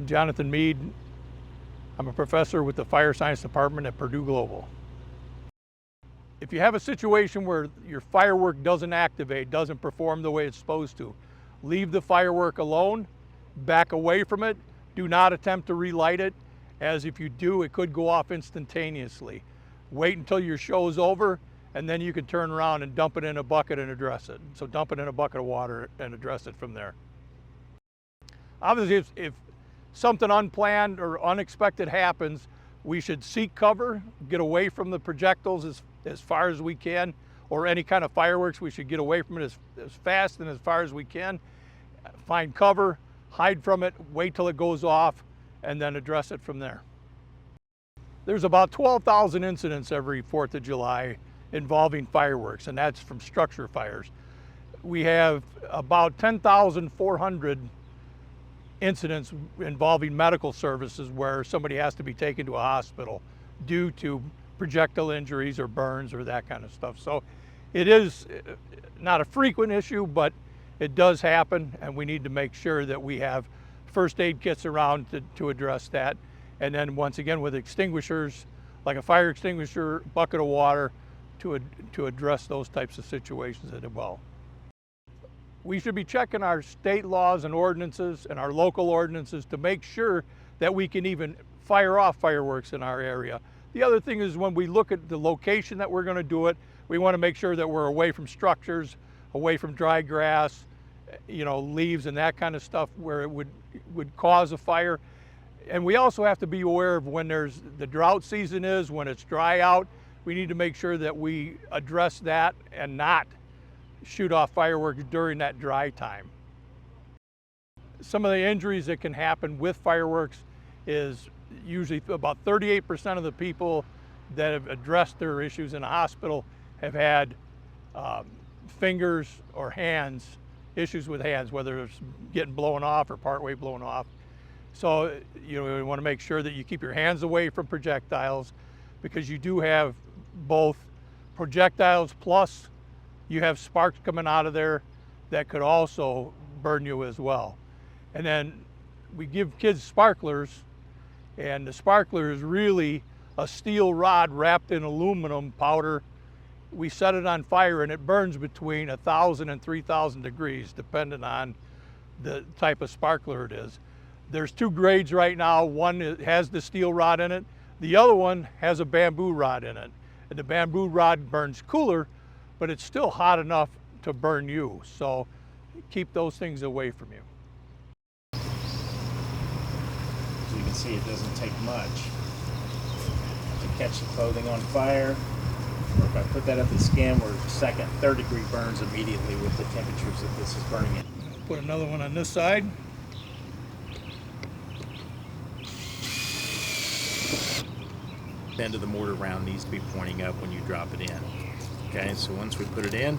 Jonathan Mead. I'm a professor with the Fire Science Department at Purdue Global. If you have a situation where your firework doesn't activate, doesn't perform the way it's supposed to, leave the firework alone, back away from it. Do not attempt to relight it, as if you do, it could go off instantaneously. Wait until your show's over, and then you can turn around and dump it in a bucket and address it. So dump it in a bucket of water and address it from there. Obviously, if something unplanned or unexpected happens, we should seek cover, get away from the projectiles as far as we can, or any kind of fireworks. We should get away from it as fast and as far as we can. Find cover, hide from it, wait till it goes off, and then address it from there. There's about 12,000 incidents every 4th of July involving fireworks, and that's from structure fires. We have about 10,400 incidents involving medical services where somebody has to be taken to a hospital due to projectile injuries or burns or that kind of stuff. So it is not a frequent issue, but it does happen, and we need to make sure that we have first aid kits around to address that. And then once again with extinguishers, like a fire extinguisher, bucket of water, to address those types of situations as well. We should be checking our state laws and ordinances and our local ordinances to make sure that we can even fire off fireworks in our area. The other thing is, when we look at the location that we're going to do it, we want to make sure that we're away from structures, away from dry grass, leaves and that kind of stuff where it would cause a fire. And we also have to be aware of when the drought season is, when it's dry out. We need to make sure that we address that and not shoot off fireworks during that dry time. Some of the injuries that can happen with fireworks is usually about 38% of the people that have addressed their issues in a hospital have had fingers or hands, issues with hands, whether it's getting blown off or partway blown off. So we want to make sure that you keep your hands away from projectiles, because you do have both projectiles plus you have sparks coming out of there that could also burn you as well. And then we give kids sparklers, and the sparkler is really a steel rod wrapped in aluminum powder. We set it on fire and it burns between 1,000 and 3,000 degrees, depending on the type of sparkler it is. There's 2 grades right now. One has the steel rod in it. The other one has a bamboo rod in it. And the bamboo rod burns cooler, but it's still hot enough to burn you. So keep those things away from you. So you can see it doesn't take much to catch the clothing on fire. Or if I put that up the skin, we're 2nd, 3rd degree burns immediately with the temperatures that this is burning in. Put another one on this side. The end of the mortar round needs to be pointing up when you drop it in. Okay, so once we put it in,